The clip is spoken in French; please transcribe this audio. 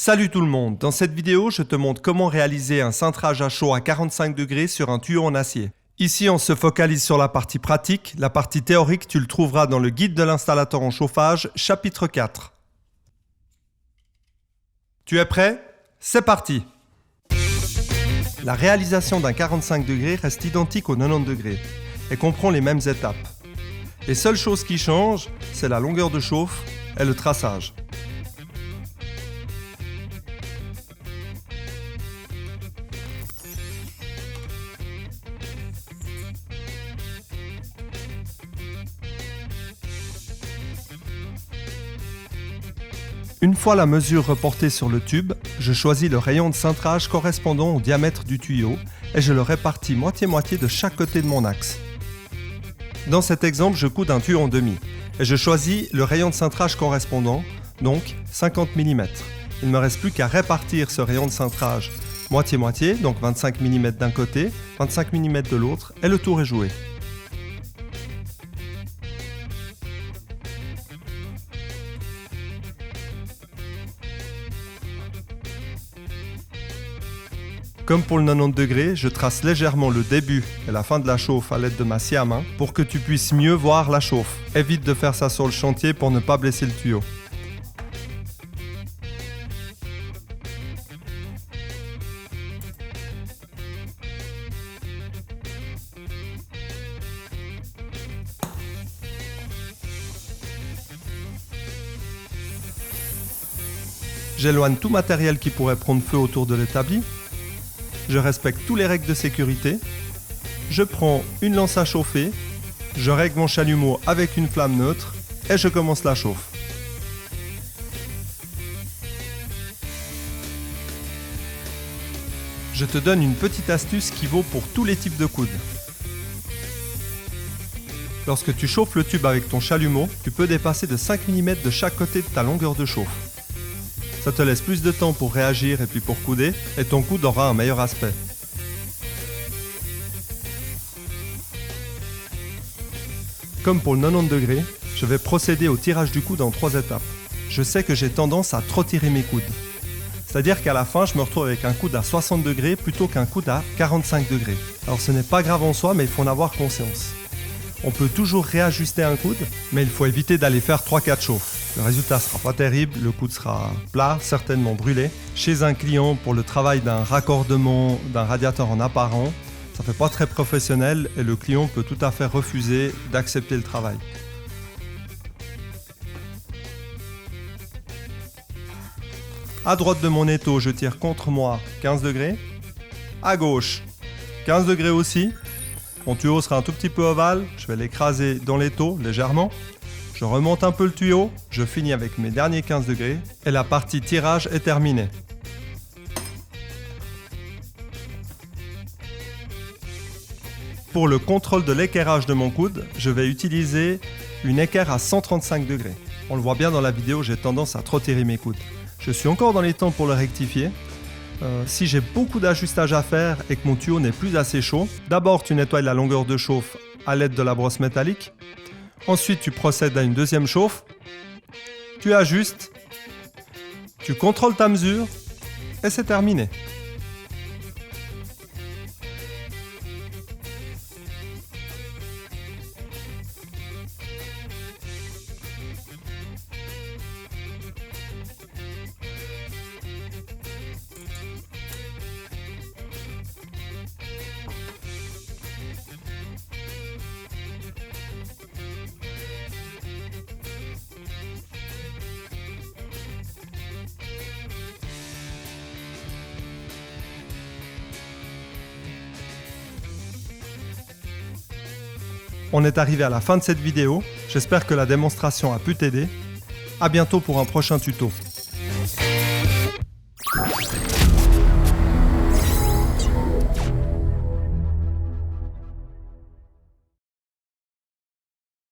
Salut tout le monde, dans cette vidéo je te montre comment réaliser un cintrage à chaud à 45 degrés sur un tuyau en acier. Ici on se focalise sur la partie pratique, la partie théorique tu le trouveras dans le guide de l'installateur en chauffage, chapitre 4. Tu es prêt? C'est parti! La réalisation d'un 45 degrés reste identique au 90 degrés et comprend les mêmes étapes. Les seules choses qui changent, c'est la longueur de chauffe et le traçage. Une fois la mesure reportée sur le tube, je choisis le rayon de cintrage correspondant au diamètre du tuyau et je le répartis moitié-moitié de chaque côté de mon axe. Dans cet exemple, je coude un tuyau en demi et je choisis le rayon de cintrage correspondant, donc 50 mm. Il ne me reste plus qu'à répartir ce rayon de cintrage moitié-moitié, donc 25 mm d'un côté, 25 mm de l'autre et le tour est joué. Comme pour le 90 degrés, je trace légèrement le début et la fin de la chauffe à l'aide de ma scie à main pour que tu puisses mieux voir la chauffe. Évite de faire ça sur le chantier pour ne pas blesser le tuyau. J'éloigne tout matériel qui pourrait prendre feu autour de l'établi. Je respecte toutes les règles de sécurité. Je prends une lance à chauffer, je règle mon chalumeau avec une flamme neutre et je commence la chauffe. Je te donne une petite astuce qui vaut pour tous les types de coudes. Lorsque tu chauffes le tube avec ton chalumeau, tu peux dépasser de 5 mm de chaque côté de ta longueur de chauffe. Ça te laisse plus de temps pour réagir et puis pour couder, et ton coude aura un meilleur aspect. Comme pour le 90 degrés, je vais procéder au tirage du coude en 3 étapes. Je sais que j'ai tendance à trop tirer mes coudes. C'est-à-dire qu'à la fin, je me retrouve avec un coude à 60 degrés plutôt qu'un coude à 45 degrés. Alors ce n'est pas grave en soi, mais il faut en avoir conscience. On peut toujours réajuster un coude, mais il faut éviter d'aller faire 3-4 chauffes. Le résultat sera pas terrible, le coude sera plat, certainement brûlé. Chez un client, pour le travail d'un raccordement d'un radiateur en apparent, ça fait pas très professionnel et le client peut tout à fait refuser d'accepter le travail. À droite de mon étau, je tire contre moi 15 degrés. À gauche, 15 degrés aussi. Mon tuyau sera un tout petit peu ovale, je vais l'écraser dans l'étau légèrement. Je remonte un peu le tuyau, je finis avec mes derniers 15 degrés et la partie tirage est terminée. Pour le contrôle de l'équerrage de mon coude, je vais utiliser une équerre à 135 degrés. On le voit bien dans la vidéo, j'ai tendance à trop tirer mes coudes. Je suis encore dans les temps pour le rectifier. Si j'ai beaucoup d'ajustage à faire et que mon tuyau n'est plus assez chaud, d'abord tu nettoies la longueur de chauffe à l'aide de la brosse métallique. Ensuite tu procèdes à une deuxième chauffe. Tu ajustes. Tu contrôles ta mesure et c'est terminé. On est arrivé à la fin de cette vidéo, j'espère que la démonstration a pu t'aider. À bientôt pour un prochain tuto.